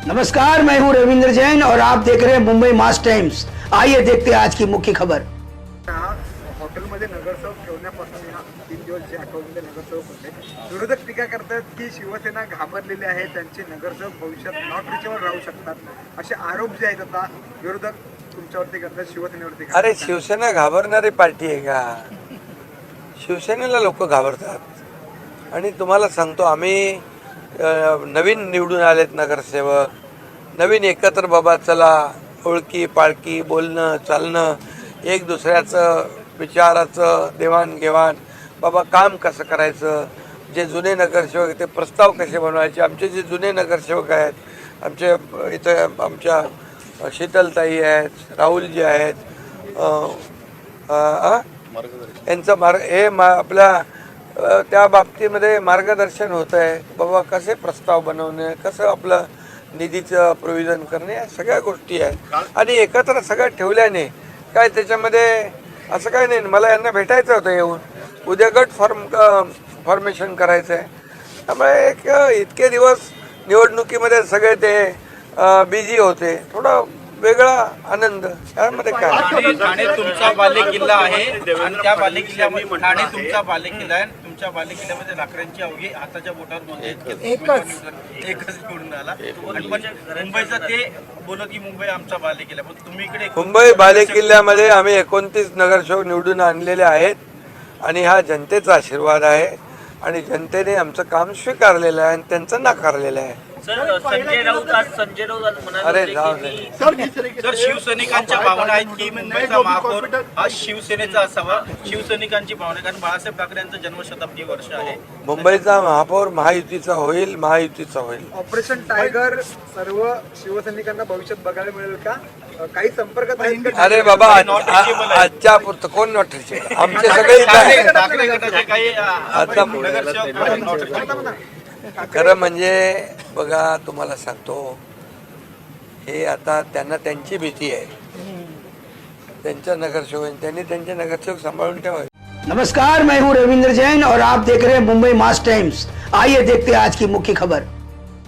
नमस्कार, मैं हूं रविंद्र जैन और आप देख रहे हैं मुंबई मास टाइम्स। आइए देखते हैं आज की मुख्य खबर। हॉटेलमध्ये नगरसेवक ठेवण्यापासून या 3 दिवस जे आठवड्यामध्ये नगरसेवक होते, विरोधक टीका करतात की शिवसेना घाबरलेली आहे, त्यांचे नगरसेवक भविष्यात नॉट रिचेबल राहू शकतात असे आरोप जे आहेत आता विरोधक तुमच्यावरती करतात, शिवसेनेवरती करतात। अरे शिवसेना घाबरणारी पार्टी आहे का? शिवसेनेला लोक घाबरतात। आणि तुम्हाला सांगतो, आम्ही नवीन निवडून आलेत नगरसेवक, नवीन एकत्र बाबा चला, ओळखी पाळखी, बोलणं चालणं, एक दुसऱ्याचं विचाराचं देवाणघेवाण, बाबा काम कसं करायचं, जे जुने नगरसेवक ते प्रस्ताव कसे बनवायचे, आमचे जे जुने नगरसेवक आहेत, आमचे इथं आमच्या शीतलताई आहेत, राहुलजी आहेत, यांचं आपल्या त्या बाबतीमध्ये मार्गदर्शन होतं आहे। बाबा कसे प्रस्ताव बनवणे, कसं आपलं निधीचं प्रोव्हिजन करणे, या सगळ्या गोष्टी आहेत। आणि एकत्र सगळं ठेवल्याने काय त्याच्यामध्ये असं काय नाही। मला यांना भेटायचं होतं येऊन, उद्या गट फॉर्मेशन करायचं आहे। त्यामुळे इतके दिवस निवडणुकीमध्ये सगळे ते बिझी होते, थोडा वेगळा आनंद यामध्ये काय। ठाणे तुमचा बालेकिल्ला आहे आणि त्या बालेकिल्ल्यामध्ये ठाणे तुमचा बालेकिल्ला आहे। तुमच्या बालेकिल्ल्यामध्ये लाकडांची अवघी हाताच्या बोटावर नोंद एकच निवडून आला। आणि पण मुंबईचा ते बोलत की मुंबई आमचा बालेकिल्ला, पण तुम्ही इकडे मुंबई बालेकिल्ल्यामध्ये आम्ही 29 नगरसेवक निवडून आणलेले आहेत आणि हा जनतेचा आशीर्वाद आहे आणि जनतेने आमचं काम स्वीकारलेलं आहे आणि त्यांचं नाकारलेलं आहे। संजय राऊत अरे जाऊ दे। सर, शिवसैनिकांच्या भावना आहेत की मुंबईचा महापौर हा शिवसेनेचा असावा, शिवसैनिकांची भावना, कारण बाळासाहेब ठाकरे यांचं जन्मशताब्दी वर्ष आहे। मुंबईचा महापौर महायुतीचा होईल, महायुतीचा होईल। ऑपरेशन टायगर सर्व शिवसैनिकांना भविष्यात बघायला मिळेल का? काही संपर्कात आहेत का? अरे बाबा, आजच्या पुरतं कोण नोटीस? आमचे सगळे इथं आहेत। ठाकरे गटाचे काही आता खरं म्हणजे बघा, तुम्हाला सांगतो, हे आता त्यांना त्यांची भीती आहे, त्यांच्या नगरसेवक, त्यांनी त्यांचे नगरसेवक सांभाळून ठेवावे। नमस्कार, मैं हूं रविंद्र जैन और आप देख रहे हैं मुंबई मास टाइम्स। आइए देखते हैं आज की मुख्य खबर।